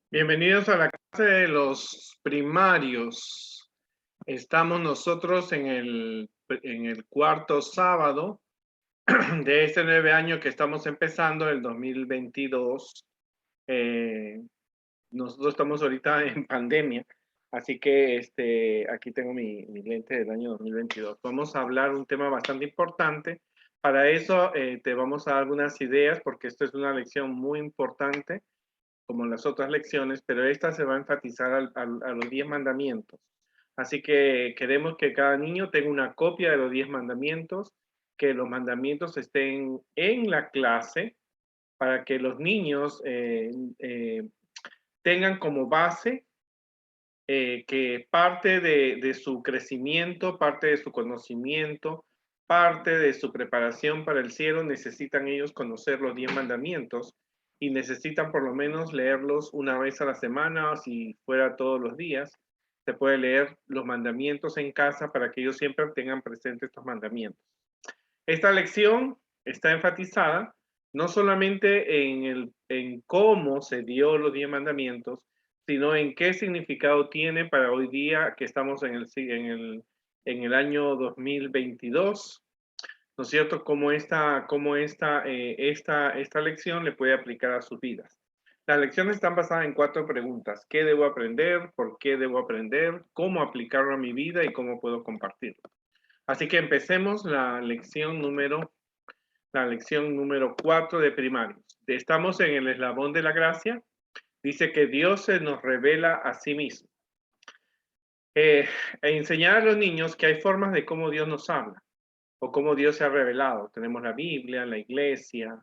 Bienvenidos a la clase de los primarios. Estamos nosotros en el cuarto sábado de este 9 año que estamos empezando, el 2022. Nosotros estamos ahorita en pandemia, así que aquí tengo mi lente del año 2022. Vamos a hablar un tema bastante importante. Para eso te vamos a dar algunas ideas, porque esto es una lección muy importante como las otras lecciones, pero esta se va a enfatizar a los 10 mandamientos. Así que queremos que cada niño tenga una copia de los 10 mandamientos, que los mandamientos estén en la clase para que los niños tengan como base que parte de su crecimiento, parte de su conocimiento, parte de su preparación para el cielo, necesitan ellos conocer los 10 mandamientos y necesitan por lo menos leerlos una vez a la semana, o si fuera todos los días. Se puede leer los mandamientos en casa para que ellos siempre tengan presentes estos mandamientos. Esta lección está enfatizada no solamente en cómo se dio los 10 mandamientos, sino en qué significado tiene para hoy día que estamos en el año 2022, ¿no es cierto? Cómo esta lección le puede aplicar a sus vidas. Las lecciones están basadas en 4 preguntas. ¿Qué debo aprender? ¿Por qué debo aprender? ¿Cómo aplicarlo a mi vida? ¿Y cómo puedo compartirlo? Así que empecemos la lección número 4 de primarios. Estamos en el eslabón de la gracia. Dice que Dios se nos revela a sí mismo. Enseñar a los niños que hay formas de cómo Dios nos habla o cómo Dios se ha revelado. Tenemos la Biblia, la iglesia.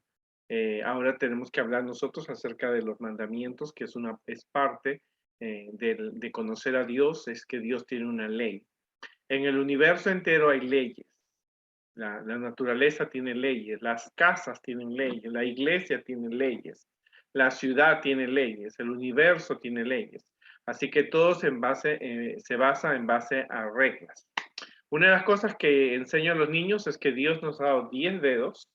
Ahora tenemos que hablar nosotros acerca de los mandamientos, que es parte de conocer a Dios, es que Dios tiene una ley. En el universo entero hay leyes. La naturaleza tiene leyes, las casas tienen leyes, la iglesia tiene leyes, la ciudad tiene leyes, el universo tiene leyes. Así que todo se basa en base a reglas. Una de las cosas que enseño a los niños es que Dios nos ha dado 10 dedos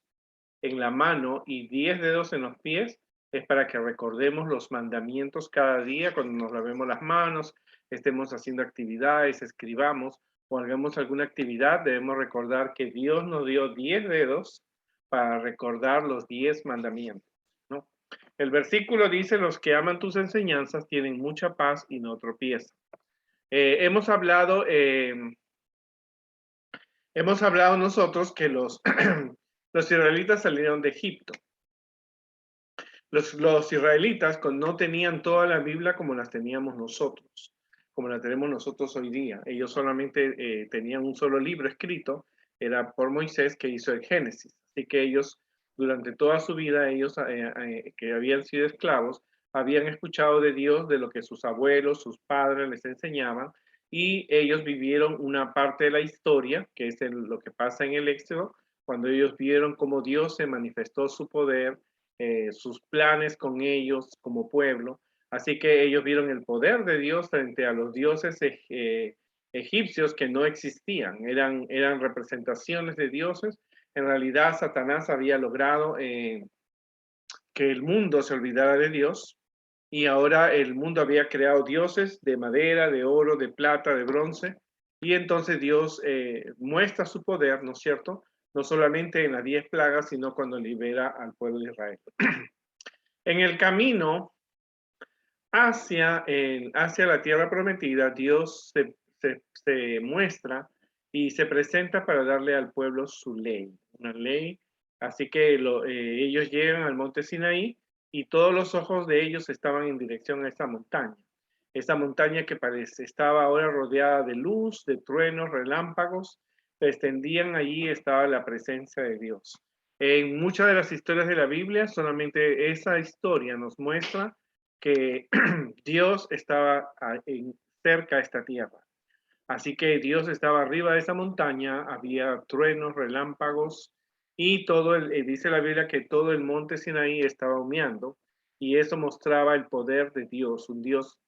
en la mano y 10 dedos en los pies. Es para que recordemos los mandamientos cada día cuando nos lavemos las manos, estemos haciendo actividades, escribamos o hagamos alguna actividad. Debemos recordar que Dios nos dio 10 dedos para recordar los 10 mandamientos, ¿no? El versículo dice: los que aman tus enseñanzas tienen mucha paz y no tropiezan. Hemos hablado nosotros que los israelitas salieron de Egipto. Los israelitas no tenían toda la Biblia como las teníamos nosotros, como la tenemos nosotros hoy día. Ellos solamente tenían un solo libro escrito, era por Moisés, que hizo el Génesis. Así que ellos, durante toda su vida, que habían sido esclavos, habían escuchado de Dios, de lo que sus abuelos, sus padres les enseñaban, y ellos vivieron una parte de la historia, que es lo que pasa en el Éxodo, cuando ellos vieron cómo Dios se manifestó su poder, sus planes con ellos como pueblo. Así que ellos vieron el poder de Dios frente a los dioses egipcios que no existían, eran representaciones de dioses. En realidad, Satanás había logrado que el mundo se olvidara de Dios, y ahora el mundo había creado dioses de madera, de oro, de plata, de bronce, y entonces Dios muestra su poder, ¿no es cierto? No solamente en las 10 plagas, sino cuando libera al pueblo de Israel. En el camino hacia la tierra prometida, Dios se muestra y se presenta para darle al pueblo su ley, una ley. Así que ellos llegan al monte Sinaí y todos los ojos de ellos estaban en dirección a esta montaña que estaba ahora rodeada de luz, de truenos, relámpagos, se extendían. Allí estaba la presencia de Dios. En muchas de las historias de la Biblia, solamente esa historia nos muestra que Dios estaba cerca de esta tierra. Así que Dios estaba arriba de esa montaña, había truenos, relámpagos, y dice la Biblia que todo el monte Sinaí estaba humeando, y eso mostraba el poder de Dios, un Dios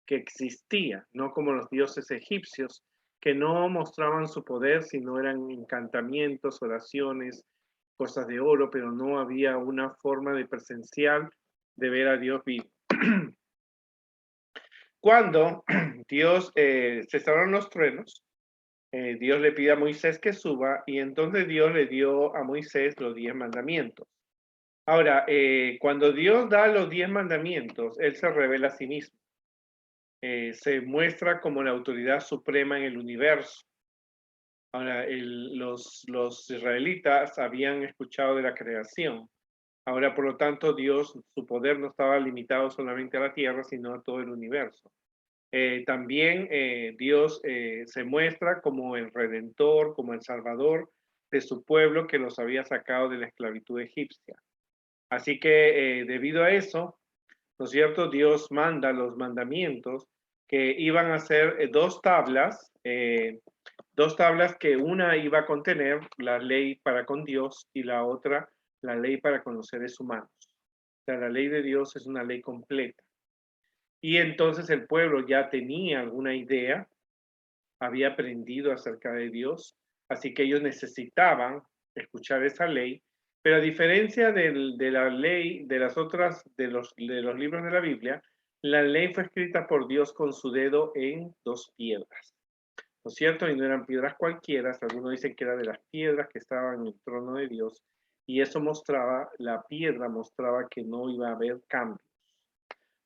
que existía, no como los dioses egipcios, que no mostraban su poder, sino eran encantamientos, oraciones, cosas de oro, pero no había una forma de presencial de ver a Dios vivo. Cuando Dios cesaron los truenos, Dios le pide a Moisés que suba y entonces Dios le dio a Moisés los 10 mandamientos. Ahora, cuando Dios da los 10 mandamientos, Él se revela a sí mismo. Se muestra como la autoridad suprema en el universo. Ahora, los israelitas habían escuchado de la creación. Ahora, por lo tanto, Dios, su poder no estaba limitado solamente a la tierra, sino a todo el universo. También Dios se muestra como el redentor, como el salvador de su pueblo que los había sacado de la esclavitud egipcia. Así que debido a eso, ¿no es cierto? Dios manda los mandamientos que iban a ser dos tablas que una iba a contener la ley para con Dios y la otra la ley para con los seres humanos. O sea, la ley de Dios es una ley completa. Y entonces el pueblo ya tenía alguna idea, había aprendido acerca de Dios, así que ellos necesitaban escuchar esa ley, pero a diferencia de la ley de las otras, de los libros de la Biblia, la ley fue escrita por Dios con su dedo en dos piedras. ¿No es cierto? Y no eran piedras cualquiera, algunos dicen que era de las piedras que estaban en el trono de Dios, y eso mostraba, la piedra mostraba que no iba a haber cambios.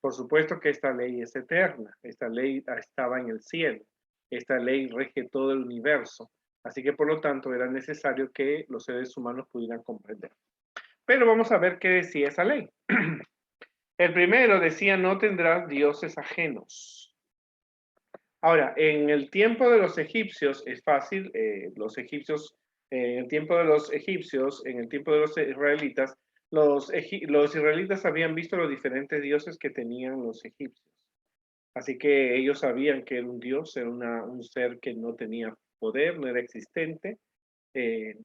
Por supuesto que esta ley es eterna, esta ley estaba en el cielo, esta ley rige todo el universo, así que por lo tanto era necesario que los seres humanos pudieran comprender. Pero vamos a ver qué decía esa ley. El primero decía, no tendrás dioses ajenos. Ahora, en el tiempo de los egipcios es fácil, los egipcios, en el tiempo de los egipcios, en el tiempo de los israelitas, los israelitas habían visto los diferentes dioses que tenían los egipcios. Así que ellos sabían que era un dios, era un ser que no tenía poder, no era existente, eh,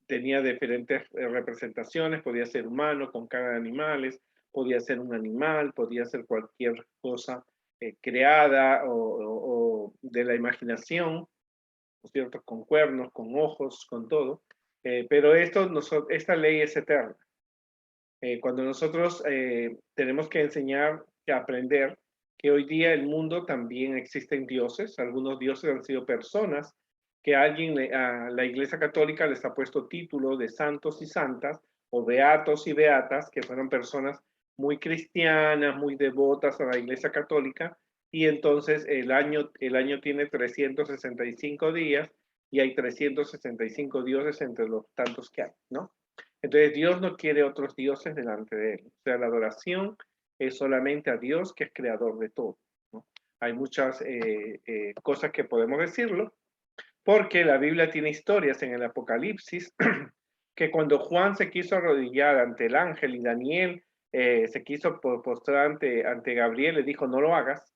tenía diferentes representaciones, podía ser humano, con cara de animales, podía ser un animal, podía ser cualquier cosa creada o de la imaginación, ¿no es cierto? Con cuernos, con ojos, con todo. Pero esta ley es eterna. Cuando nosotros tenemos que enseñar, que aprender que hoy día el mundo también existen dioses, algunos dioses han sido personas que a la Iglesia Católica les ha puesto título de santos y santas, o beatos y beatas, que fueron personas muy cristianas, muy devotas a la Iglesia Católica, y entonces el año tiene 365 días y hay 365 dioses entre los tantos que hay, ¿no? Entonces Dios no quiere otros dioses delante de él. O sea, la adoración es solamente a Dios, que es creador de todo, ¿no? Hay muchas cosas que podemos decirlo, porque la Biblia tiene historias en el Apocalipsis que cuando Juan se quiso arrodillar ante el ángel y Daniel se quiso postrar ante Gabriel, le dijo, no lo hagas,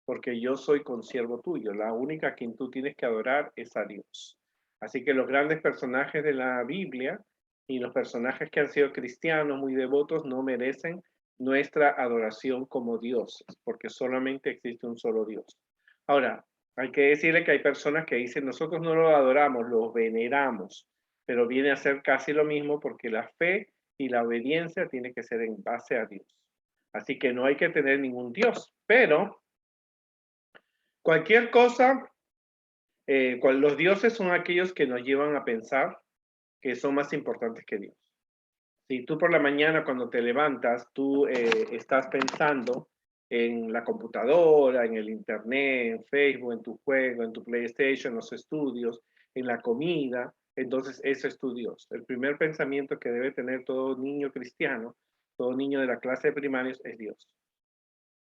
porque yo soy consiervo tuyo. La única a quien tú tienes que adorar es a Dios. Así que los grandes personajes de la Biblia y los personajes que han sido cristianos, muy devotos, no merecen nuestra adoración como dioses, porque solamente existe un solo Dios. Ahora, hay que decirle que hay personas que dicen, nosotros no lo adoramos, lo veneramos, pero viene a ser casi lo mismo porque la fe y la obediencia tiene que ser en base a Dios. Así que no hay que tener ningún Dios, pero cualquier cosa, los dioses son aquellos que nos llevan a pensar que son más importantes que Dios. Si tú por la mañana cuando te levantas, tú estás pensando en la computadora, en el internet, en Facebook, en tu juego, en tu PlayStation, en los estudios, en la comida, entonces ese es tu Dios. El primer pensamiento que debe tener todo niño cristiano, todo niño de la clase de primarios es Dios.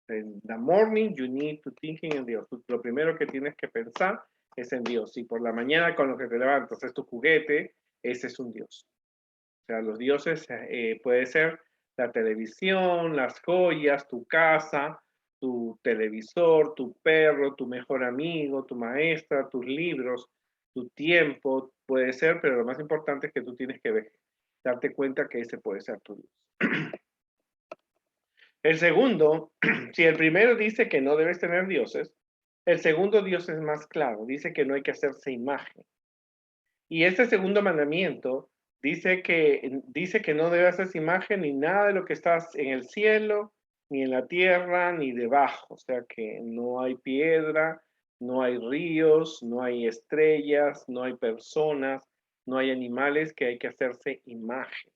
En the morning you need to thinking en Dios. Lo primero que tienes que pensar es en Dios. Si por la mañana con lo que te levantas es tu juguete, ese es un Dios. O sea, los dioses puede ser la televisión, las joyas, tu casa, tu televisor, tu perro, tu mejor amigo, tu maestra, tus libros, tu tiempo, puede ser, pero lo más importante es que tú tienes que darte cuenta que ese puede ser tu Dios. El segundo, si el primero dice que no debes tener dioses, el segundo Dios es más claro, dice que no hay que hacerse imagen. Y este segundo mandamiento dice que no debes hacer imagen ni nada de lo que está en el cielo, ni en la tierra, ni debajo. O sea que no hay piedra, no hay ríos, no hay estrellas, no hay personas, no hay animales que hay que hacerse imagen,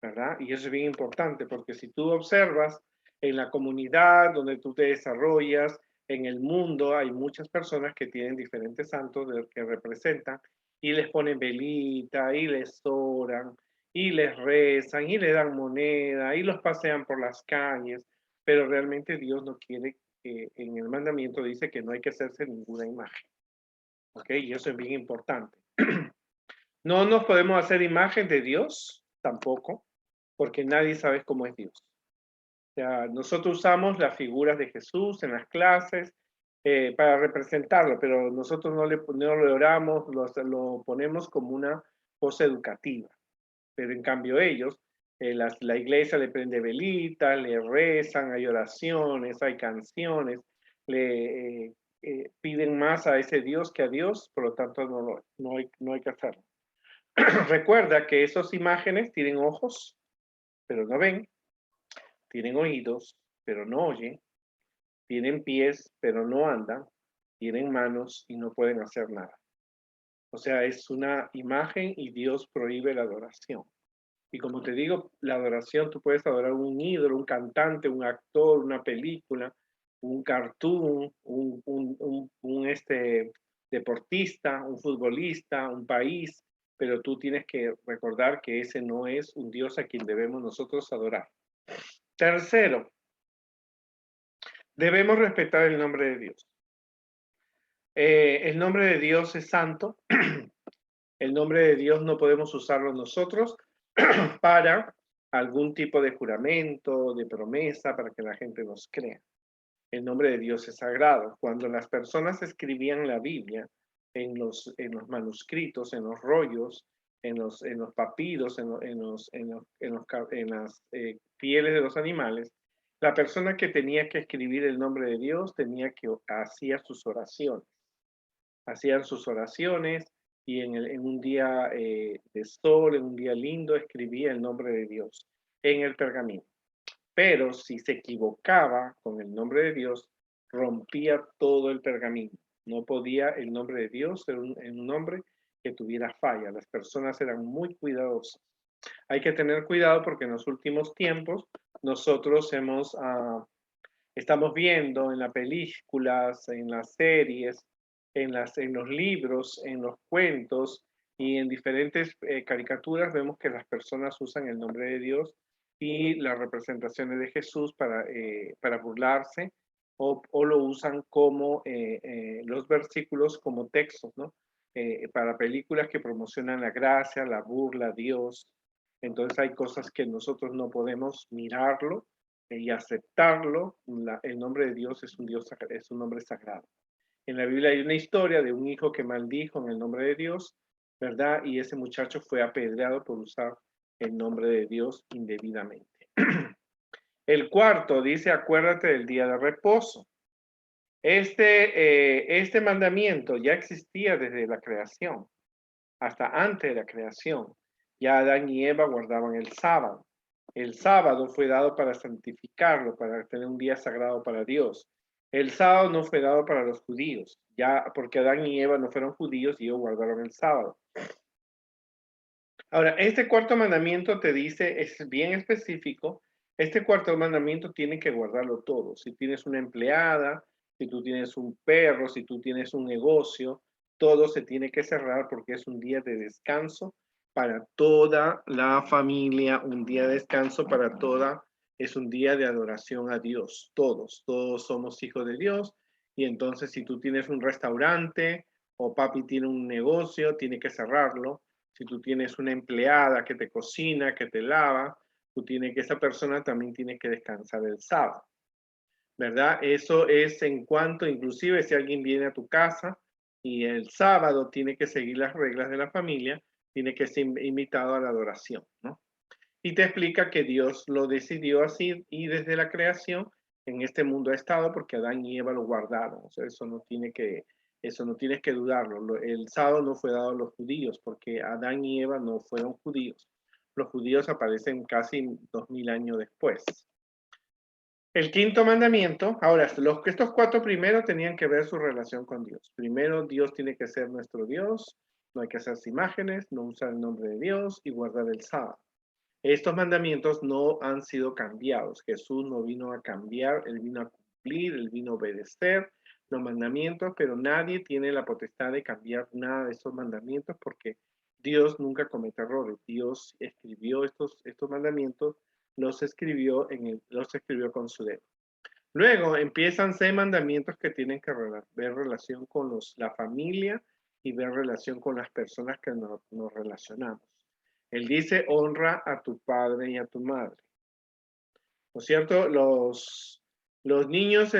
¿verdad? Y eso es bien importante porque si tú observas en la comunidad donde tú te desarrollas, en el mundo, hay muchas personas que tienen diferentes santos que representan y les ponen velita y les oran y les rezan y le dan moneda y los pasean por las calles, pero realmente Dios no quiere que en el mandamiento dice que no hay que hacerse ninguna imagen, ¿ok? Y eso es bien importante. No nos podemos hacer imagen de Dios tampoco, porque nadie sabe cómo es Dios. O sea, nosotros usamos las figuras de Jesús en las clases para representarlo, pero nosotros no le oramos, lo ponemos como una cosa educativa. Pero en cambio ellos, la iglesia le prende velitas, le rezan, hay oraciones, hay canciones, le piden más a ese Dios que a Dios, por lo tanto no hay que hacerlo. Recuerda que esas imágenes tienen ojos, pero no ven, tienen oídos, pero no oyen, tienen pies, pero no andan, tienen manos y no pueden hacer nada. O sea, es una imagen y Dios prohíbe la adoración. Y como te digo, la adoración, tú puedes adorar un ídolo, un cantante, un actor, una película, un cartoon, deportista, un futbolista, un país, pero tú tienes que recordar que ese no es un Dios a quien debemos nosotros adorar. Tercero, debemos respetar el nombre de Dios. El nombre de Dios es santo. El nombre de Dios no podemos usarlo nosotros para algún tipo de juramento, de promesa, para que la gente nos crea. El nombre de Dios es sagrado. Cuando las personas escribían la Biblia en los manuscritos, en los rollos, en los papiros, en las pieles de los animales, la persona que tenía que escribir el nombre de Dios hacía sus oraciones. Hacían sus oraciones y en un día de sol, en un día lindo, escribía el nombre de Dios en el pergamino. Pero si se equivocaba con el nombre de Dios, rompía todo el pergamino. No podía el nombre de Dios ser un nombre que tuviera falla. Las personas eran muy cuidadosas. Hay que tener cuidado porque en los últimos tiempos nosotros estamos viendo en las películas, en las series, en los libros, en los cuentos y en diferentes caricaturas vemos que las personas usan el nombre de Dios y las representaciones de Jesús para burlarse o lo usan como los versículos como textos, ¿no? Para películas que promocionan la gracia, la burla, Dios. Entonces hay cosas que nosotros no podemos mirarlo y aceptarlo. El nombre de Dios es es un nombre sagrado. En la Biblia hay una historia de un hijo que maldijo en el nombre de Dios, ¿verdad? Y ese muchacho fue apedreado por usar el nombre de Dios indebidamente. El cuarto dice, acuérdate del día de reposo. Este mandamiento ya existía desde la creación, hasta antes de la creación. Ya Adán y Eva guardaban el sábado. El sábado fue dado para santificarlo, para tener un día sagrado para Dios. El sábado no fue dado para los judíos, ya porque Adán y Eva no fueron judíos y ellos guardaron el sábado. Ahora, este cuarto mandamiento te dice, es bien específico, este cuarto mandamiento tiene que guardarlo todo. Si tienes una empleada, si tú tienes un perro, si tú tienes un negocio, todo se tiene que cerrar porque es un día de descanso para toda la familia, un día de descanso para toda, es un día de adoración a Dios. Todos somos hijos de Dios. Y entonces si tú tienes un restaurante o papi tiene un negocio, tiene que cerrarlo. Si tú tienes una empleada que te cocina, que te lava, esa persona también tiene que descansar el sábado, ¿verdad? Eso es en cuanto, inclusive si alguien viene a tu casa y el sábado tiene que seguir las reglas de la familia, tiene que ser invitado a la adoración, ¿no? Y te explica que Dios lo decidió así y desde la creación en este mundo ha estado porque Adán y Eva lo guardaron. O sea, eso no tienes que dudarlo. El sábado no fue dado a los judíos porque Adán y Eva no fueron judíos. Los judíos aparecen casi 2000 años después. El quinto mandamiento, ahora, estos cuatro primeros tenían que ver su relación con Dios. Primero, Dios tiene que ser nuestro Dios, no hay que hacerse imágenes, no usar el nombre de Dios y guardar el sábado. Estos mandamientos no han sido cambiados. Jesús no vino a cambiar, Él vino a cumplir, Él vino a obedecer los mandamientos, pero nadie tiene la potestad de cambiar nada de esos mandamientos porque Dios nunca comete errores. Dios escribió estos mandamientos, los escribió con su dedo. Luego empiezan 6 mandamientos que tienen que ver relación con la familia y ver relación con las personas que nos relacionamos. Él dice, honra a tu padre y a tu madre. ¿No es cierto? Los niños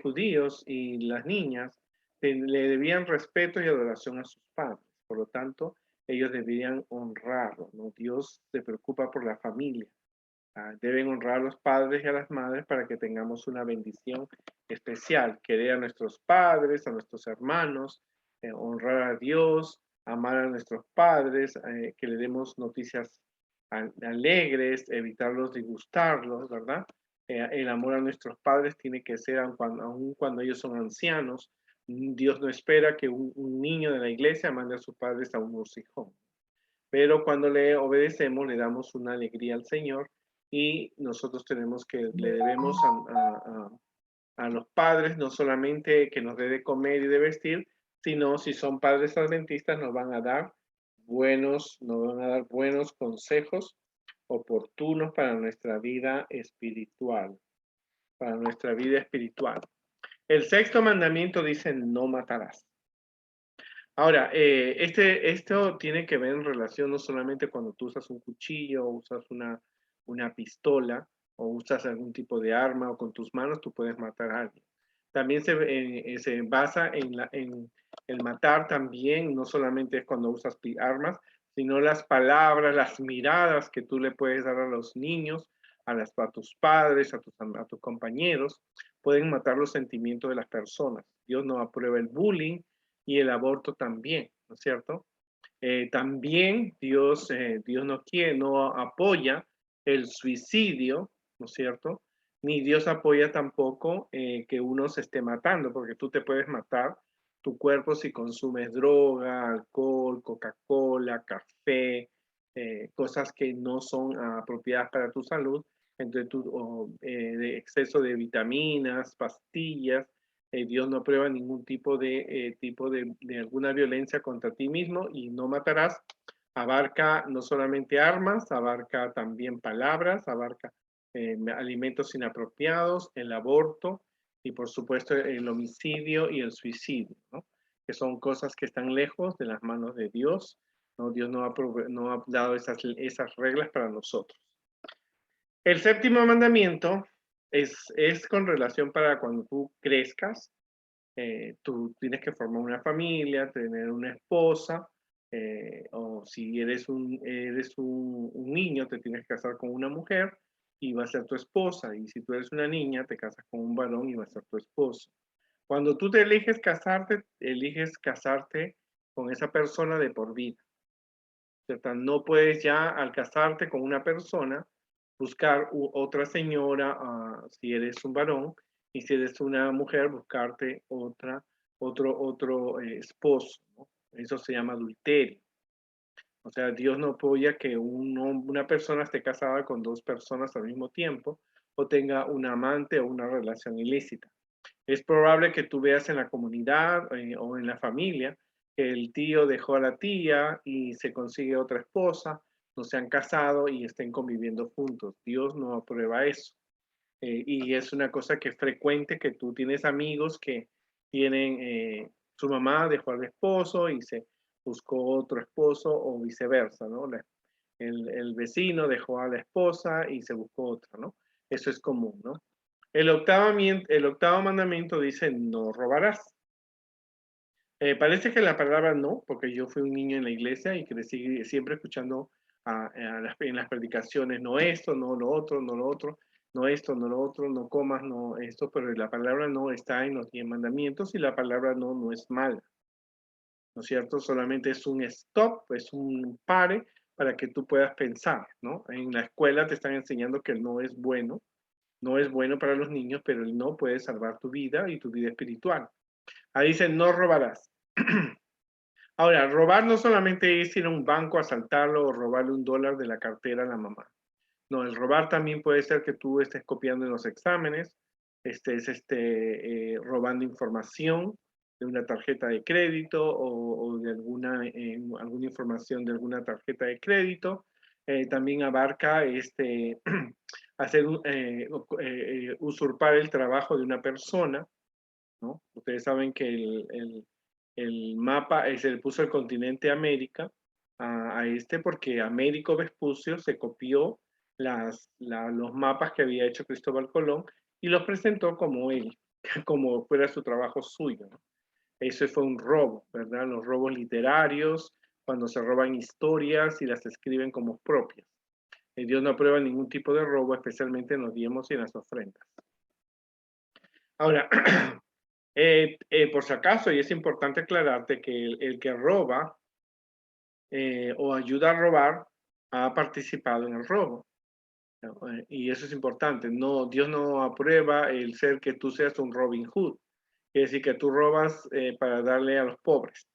judíos y las niñas le debían respeto y adoración a sus padres. Por lo tanto, ellos debían honrarlo, ¿no? Dios se preocupa por la familia. Deben honrar a los padres y a las madres para que tengamos una bendición especial. Querer a nuestros padres, a nuestros hermanos, honrar a Dios, amar a nuestros padres, que le demos noticias alegres, evitarlos disgustarlos, ¿verdad? El amor a nuestros padres tiene que ser, aun cuando ellos son ancianos. Dios no espera que un niño de la iglesia mande a sus padres a un hocicón. Pero cuando le obedecemos, le damos una alegría al Señor y nosotros le debemos a los padres no solamente que nos dé de comer y de vestir, sino si son padres adventistas nos van a dar buenos consejos oportunos para nuestra vida espiritual, El sexto mandamiento dice, no matarás. Ahora, esto tiene que ver en relación no solamente cuando tú usas un cuchillo o usas una pistola o usas algún tipo de arma o con tus manos tú puedes matar a alguien. También se basa en el matar también, no solamente es cuando usas armas, sino las palabras, las miradas que tú le puedes dar a los niños, a tus padres, a tus compañeros, pueden matar los sentimientos de las personas. Dios no aprueba el bullying y el aborto también, ¿no es cierto? También Dios no apoya el suicidio, ¿no es cierto? Ni Dios apoya tampoco que uno se esté matando, porque tú te puedes matar tu cuerpo si consumes droga, alcohol, Coca-Cola, café, cosas que no son apropiadas para tu salud, de exceso de vitaminas, pastillas. Dios no aprueba ningún tipo de alguna violencia contra ti mismo y no matarás. Abarca no solamente armas, abarca también palabras, abarca alimentos inapropiados, el aborto y por supuesto el homicidio y el suicidio, ¿no? Que son cosas que están lejos de las manos de Dios, ¿no? Dios no ha dado esas reglas para nosotros. El séptimo mandamiento es con relación para cuando tú crezcas. Tú tienes que formar una familia, tener una esposa, o si eres un niño, te tienes que casar con una mujer y va a ser tu esposa. Y si tú eres una niña, te casas con un varón y va a ser tu esposo. Cuando tú te eliges casarte con esa persona de por vida. ¿Cierto? No puedes ya al casarte con una persona buscar otra señora si eres un varón y si eres una mujer buscarte otro esposo, ¿no? Eso se llama adulterio. O sea, Dios no apoya que una persona esté casada con 2 personas al mismo tiempo o tenga un amante o una relación ilícita. Es probable que tú veas en la comunidad o en la familia que el tío dejó a la tía y se consigue otra esposa, no se han casado y estén conviviendo juntos. Dios no aprueba eso. Y es una cosa que es frecuente que tú tienes amigos que su mamá dejó al esposo y se buscó otro esposo o viceversa, ¿no? El vecino dejó a la esposa y se buscó otra, ¿no? Eso es común, ¿no? El octavo mandamiento dice, no robarás. Parece que la palabra no, porque yo fui un niño en la iglesia y crecí siempre escuchando en las predicaciones, no esto, no lo otro, no lo otro, no esto, no lo otro, no comas, no esto, pero la palabra no está en los 10 mandamientos y la palabra no es mala, ¿no es cierto? Solamente es un stop, es un pare para que tú puedas pensar, ¿no? En la escuela te están enseñando que no es bueno, No es bueno para los niños, pero el no puede salvar tu vida y tu vida espiritual. Ahí dice, no robarás. Ahora, robar no solamente es ir a un banco a asaltarlo o robarle $1 de la cartera a la mamá. No, el robar también puede ser que tú estés copiando en los exámenes, estés robando información de una tarjeta de crédito o de alguna información de alguna tarjeta de crédito. También abarca hacer usurpar el trabajo de una persona, ¿no? Ustedes saben que el mapa se le puso el continente América a porque Américo Vespucio se copió los mapas que había hecho Cristóbal Colón y los presentó como él, como fuera su trabajo suyo, ¿no? Eso fue un robo, ¿verdad? Los robos literarios, cuando se roban historias y las escriben como propias. Dios no aprueba ningún tipo de robo, especialmente en los diezmos y en las ofrendas. Ahora, por si acaso, y es importante aclararte que el que roba o ayuda a robar ha participado en el robo. Y eso es importante. No, Dios no aprueba el ser que tú seas un Robin Hood. Quiere decir que tú robas para darle a los pobres.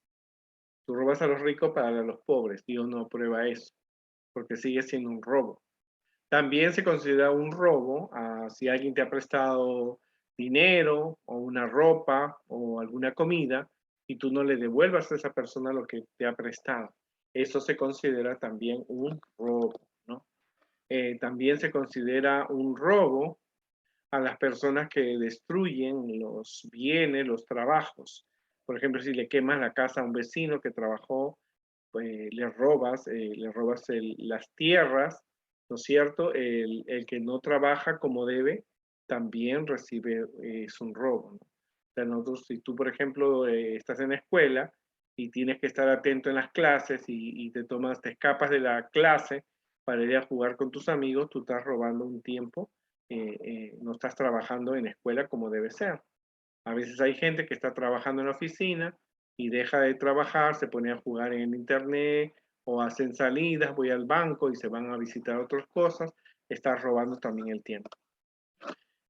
Tú robas a los ricos para darle a los pobres. Dios no aprueba eso, porque sigue siendo un robo. También se considera un robo si alguien te ha prestado dinero o una ropa o alguna comida y tú no le devuelvas a esa persona lo que te ha prestado. Eso se considera también un robo, ¿no? También se considera un robo a las personas que destruyen los bienes, los trabajos. Por ejemplo, si le quemas la casa a un vecino que trabajó, pues le robas las tierras, ¿no es cierto? El que no trabaja como debe también recibe, es un robo, ¿no? O sea, nosotros, si tú, por ejemplo, estás en la escuela y tienes que estar atento en las clases y te escapas de la clase para ir a jugar con tus amigos, tú estás robando un tiempo, no estás trabajando en la escuela como debe ser. A veces hay gente que está trabajando en la oficina y deja de trabajar, se pone a jugar en internet o hacen salidas, voy al banco y se van a visitar otras cosas, está robando también el tiempo.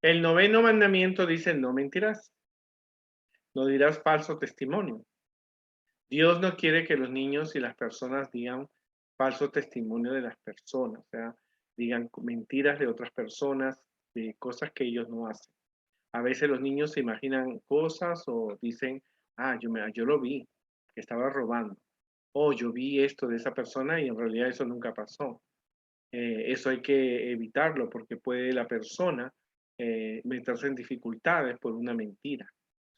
El noveno mandamiento dice, no mentirás, no dirás falso testimonio. Dios no quiere que los niños y las personas digan falso testimonio de las personas, o sea, digan mentiras de otras personas, de cosas que ellos no hacen. A veces los niños se imaginan cosas o dicen, yo lo vi, que estaba robando. O yo vi esto de esa persona y en realidad eso nunca pasó. Eso hay que evitarlo porque puede la persona meterse en dificultades por una mentira,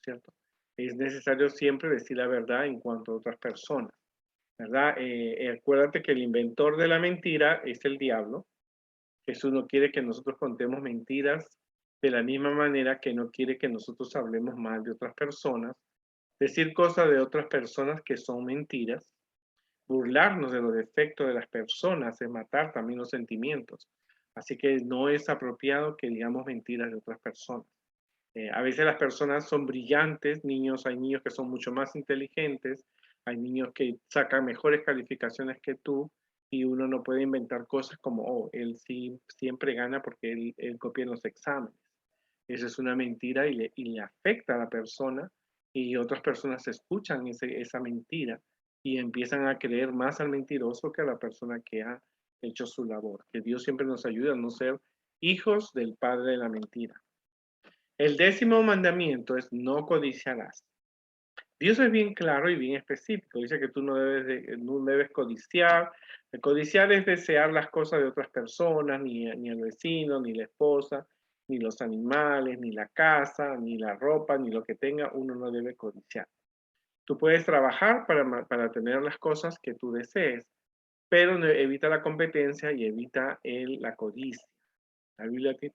¿cierto? Es necesario siempre decir la verdad en cuanto a otras personas, ¿verdad? Acuérdate que el inventor de la mentira es el diablo. Jesús no quiere que nosotros contemos mentiras de la misma manera que no quiere que nosotros hablemos mal de otras personas, decir cosas de otras personas que son mentiras, burlarnos de los defectos de las personas, es matar también los sentimientos. Así que no es apropiado que digamos mentiras de otras personas. A veces las personas son brillantes, hay niños que son mucho más inteligentes, hay niños que sacan mejores calificaciones que tú y uno no puede inventar cosas como, oh, él sí siempre gana porque él copia en los exámenes. Eso es una mentira y le afecta a la persona y otras personas escuchan esa mentira y empiezan a creer más al mentiroso que a la persona que ha hecho su labor. Que Dios siempre nos ayude a no ser hijos del padre de la mentira. El 10º mandamiento es no codiciarás. Dios es bien claro y bien específico. Dice que tú no debes codiciar. El codiciar es desear las cosas de otras personas, ni el vecino, ni la esposa, ni los animales, ni la casa, ni la ropa, ni lo que tenga, uno no debe codiciar. Tú puedes trabajar para tener las cosas que tú desees, pero evita la competencia y evita la codicia. La Biblia tiene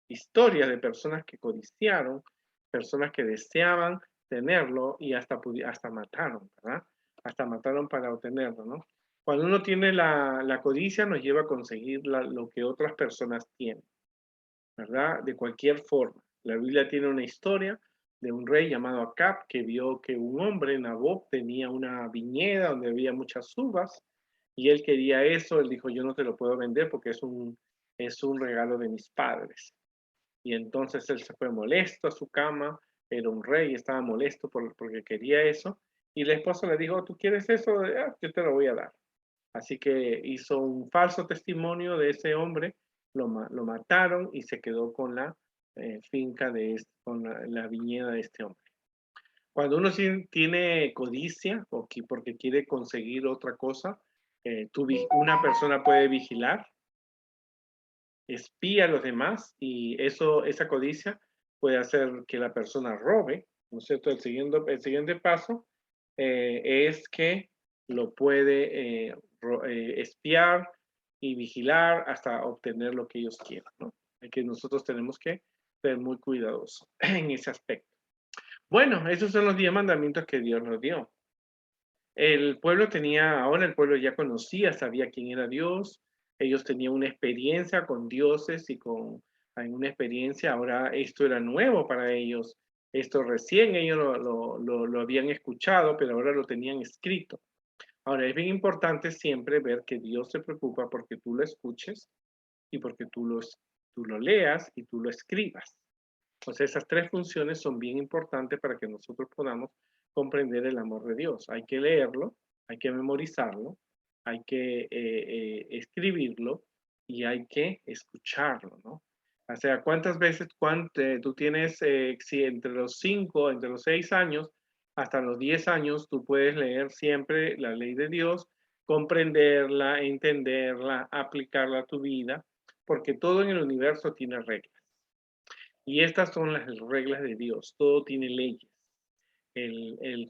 historias de personas que codiciaron, personas que deseaban tenerlo y hasta mataron, ¿verdad? Hasta mataron para obtenerlo, ¿no? Cuando uno tiene la codicia nos lleva a conseguir lo que otras personas tienen, ¿verdad? De cualquier forma. La Biblia tiene una historia de un rey llamado Acab que vio que un hombre, Nabob, tenía una viñeda donde había muchas uvas y él quería eso. Él dijo, yo no te lo puedo vender porque es un regalo de mis padres. Y entonces él se fue molesto a su cama, era un rey, estaba molesto porque quería eso. Y la esposa le dijo, ¿tú quieres eso? Yo te lo voy a dar. Así que hizo un falso testimonio de ese hombre, lo mataron y se quedó con la finca con la viñeda de este hombre. Cuando uno tiene codicia porque quiere conseguir otra cosa, una persona puede vigilar, espía a los demás y esa codicia puede hacer que la persona robe, ¿no es cierto? El siguiente paso es que lo puede espiar y vigilar hasta obtener lo que ellos quieran, ¿no? Que nosotros tenemos que ser muy cuidadosos en ese aspecto. Bueno, esos son los 10 mandamientos que Dios nos dio. Ahora el pueblo ya conocía, sabía quién era Dios, ellos tenían una experiencia con dioses y hay una experiencia, ahora esto era nuevo para ellos, esto recién ellos lo habían escuchado, pero ahora lo tenían escrito. Ahora es bien importante siempre ver que Dios se preocupa porque tú lo escuches y porque tú lo leas y tú lo escribas. Entonces esas tres funciones son bien importantes para que nosotros podamos comprender el amor de Dios. Hay que leerlo, hay que memorizarlo, hay que escribirlo y hay que escucharlo, ¿no? O sea, ¿cuántas veces tú tienes, si entre los 5, entre los 6 años, hasta los 10 años, tú puedes leer siempre la ley de Dios, comprenderla, entenderla, aplicarla a tu vida, porque todo en el universo tiene reglas. Y estas son las reglas de Dios. Todo tiene leyes.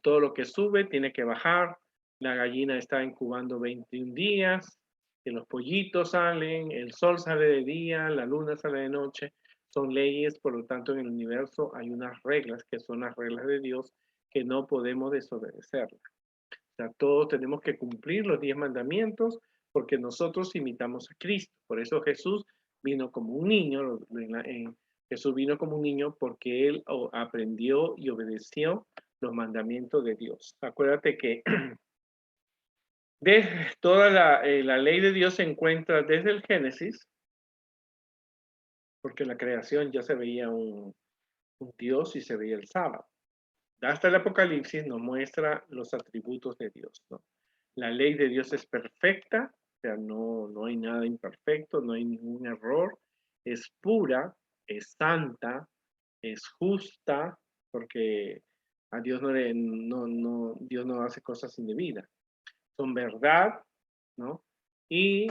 Todo lo que sube tiene que bajar. La gallina está incubando 21 días. Que los pollitos salen. El sol sale de día. La luna sale de noche. Son leyes. Por lo tanto, en el universo hay unas reglas que son las reglas de Dios que no podemos desobedecerlas. O sea, todos tenemos que cumplir los 10 mandamientos porque nosotros imitamos a Cristo. Por eso Jesús vino como un niño. Jesús vino como un niño porque él aprendió y obedeció los mandamientos de Dios. Acuérdate que toda la ley de Dios se encuentra desde el Génesis, porque en la creación ya se veía un Dios y se veía el sábado. Hasta el Apocalipsis nos muestra los atributos de Dios, ¿no? La ley de Dios es perfecta, o sea, no hay nada imperfecto, no hay ningún error, es pura, es santa, es justa, porque a Dios Dios no hace cosas indebidas. Son verdad, ¿no? Y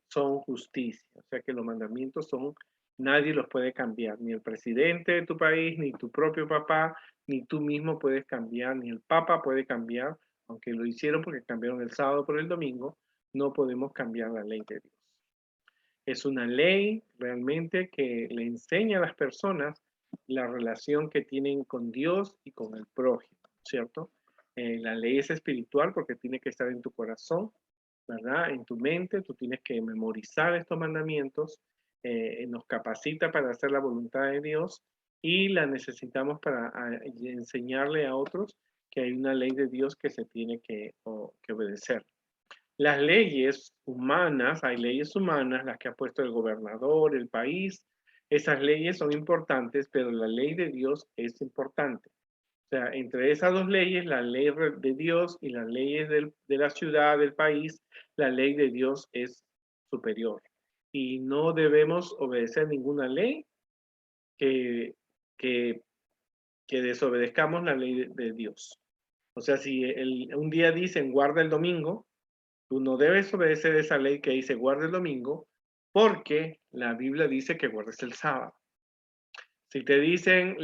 son justicia. O sea que los mandamientos nadie los puede cambiar, ni el presidente de tu país, ni tu propio papá, ni tú mismo puedes cambiar, ni el papa puede cambiar, aunque lo hicieron porque cambiaron el sábado por el domingo, no podemos cambiar la ley de Dios. Es una ley realmente que le enseña a las personas la relación que tienen con Dios y con el prójimo, ¿cierto? La ley es espiritual porque tiene que estar en tu corazón, ¿verdad? En tu mente, tú tienes que memorizar estos mandamientos, nos capacita para hacer la voluntad de Dios y la necesitamos para enseñarle a otros que hay una ley de Dios que se tiene que obedecer. Las leyes humanas, hay leyes humanas, las que ha puesto el gobernador, el país, esas leyes son importantes, pero la ley de Dios es importante. O sea, entre esas dos leyes, la ley de Dios y las leyes de la ciudad, del país, la ley de Dios es superior. Y no debemos obedecer ninguna ley que, que, que desobedezcamos la ley de Dios. O sea, si un día dicen guarda el domingo, tú no debes obedecer esa ley que dice guarda el domingo, porque la Biblia dice que guardes el sábado. Si te dicen,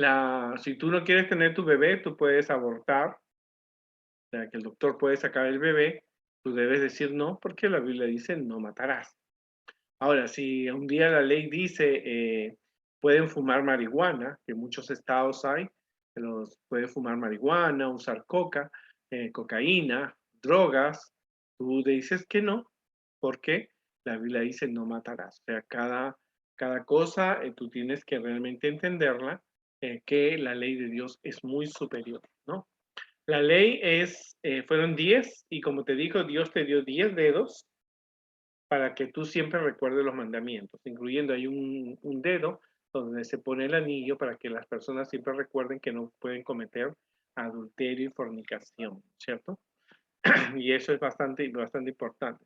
si tú no quieres tener tu bebé, tú puedes abortar, o sea, que el doctor puede sacar el bebé, tú debes decir no, porque la Biblia dice no matarás. Ahora, si un día la ley dice pueden fumar marihuana, que en muchos estados hay, pueden fumar marihuana, usar cocaína, drogas, tú dices que no, porque la Biblia dice no matarás. O sea, cada cosa tú tienes que realmente entenderla, que la ley de Dios es muy superior, ¿no? La ley fueron 10 y como te digo, Dios te dio 10 dedos para que tú siempre recuerdes los mandamientos, incluyendo ahí un dedo donde se pone el anillo para que las personas siempre recuerden que no pueden cometer adulterio y fornicación, ¿cierto? Y eso es bastante importante.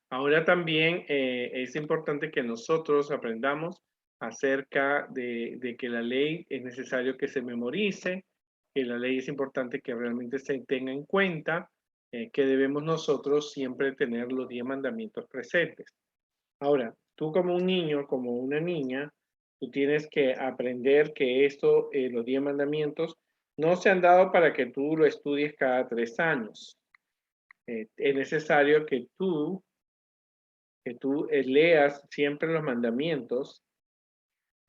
Ahora también es importante que nosotros aprendamos acerca de que la ley es necesario que se memorice, que la ley es importante que realmente se tenga en cuenta, que debemos nosotros siempre tener los 10 mandamientos presentes. Ahora, tú como un niño, como una niña, tú tienes que aprender que esto, los 10 mandamientos, no se han dado para que tú lo estudies cada 3 años. Es necesario que tú leas siempre los mandamientos,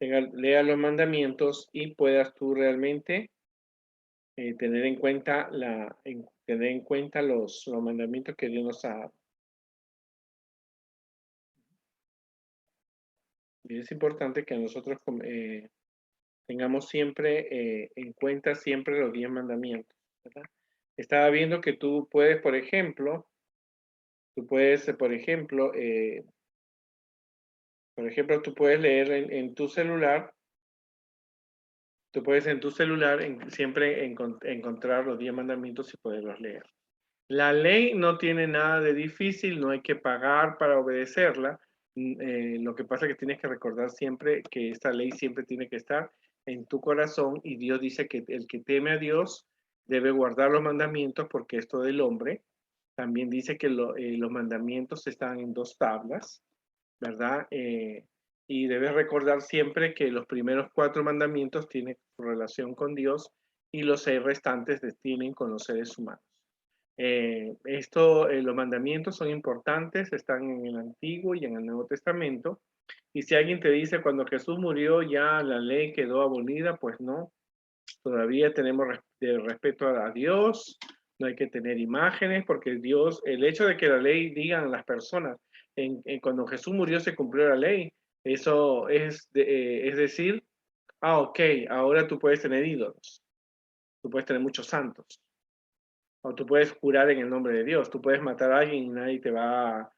leas los mandamientos y puedas tú realmente tener en cuenta los mandamientos que Dios nos ha dado. Y es importante que nosotros tengamos siempre en cuenta siempre los 10 mandamientos, ¿verdad? Estaba viendo que tú puedes, por ejemplo, tú puedes leer en tu celular. Tú puedes en tu celular siempre encontrar los 10 mandamientos y poderlos leer. La ley no tiene nada de difícil, no hay que pagar para obedecerla. Lo que pasa es que tienes que recordar siempre que esta ley siempre tiene que estar en tu corazón y Dios dice que el que teme a Dios debe guardar los mandamientos porque esto del hombre también dice que los mandamientos están en 2 tablas, ¿verdad? Y debes recordar siempre que los primeros 4 mandamientos tienen relación con Dios y los 6 restantes tienen con los seres humanos. Los mandamientos son importantes, están en el Antiguo y en el Nuevo Testamento. Y si alguien te dice cuando Jesús murió ya la ley quedó abolida, pues no, todavía tenemos respeto a Dios, no hay que tener imágenes, porque Dios, el hecho de que la ley digan las personas, cuando Jesús murió se cumplió la ley, eso es decir, ok, ahora tú puedes tener ídolos, tú puedes tener muchos santos, o tú puedes jurar en el nombre de Dios, tú puedes matar a alguien y nadie te va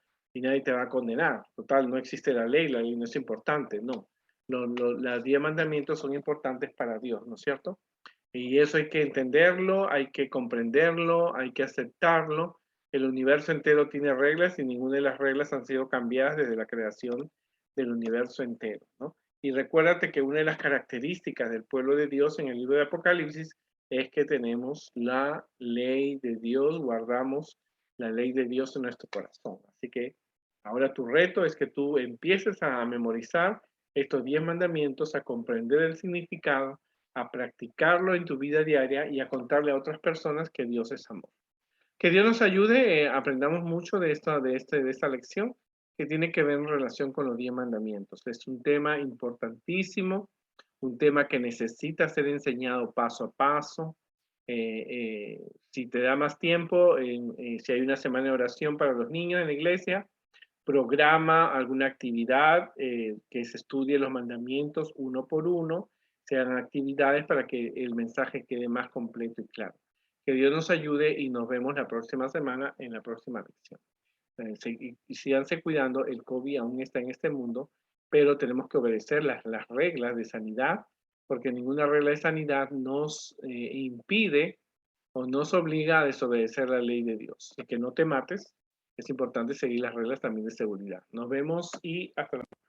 a condenar. Total, no existe la ley no es importante, no. Los 10 mandamientos son importantes para Dios, ¿no es cierto? Y eso hay que entenderlo, hay que comprenderlo, hay que aceptarlo. El universo entero tiene reglas y ninguna de las reglas han sido cambiadas desde la creación del universo entero, ¿no? Y recuérdate que una de las características del pueblo de Dios en el libro de Apocalipsis es que tenemos la ley de Dios, guardamos la ley de Dios en nuestro corazón. Así que ahora tu reto es que tú empieces a memorizar estos 10 mandamientos, a comprender el significado, a practicarlo en tu vida diaria y a contarle a otras personas que Dios es amor. Que Dios nos ayude, aprendamos mucho de esta lección que tiene que ver en relación con los 10 mandamientos. Es un tema importantísimo, un tema que necesita ser enseñado paso a paso. Si te da más tiempo, si hay una semana de oración para los niños en la iglesia, programa alguna actividad que se estudie los mandamientos uno por uno, sean actividades para que el mensaje quede más completo y claro. Que Dios nos ayude y nos vemos la próxima semana en la próxima lección. Y síganse cuidando, el COVID aún está en este mundo, pero tenemos que obedecer las reglas de sanidad, porque ninguna regla de sanidad nos impide o nos obliga a desobedecer la ley de Dios. Y que no te mates, es importante seguir las reglas también de seguridad. Nos vemos y hasta la próxima.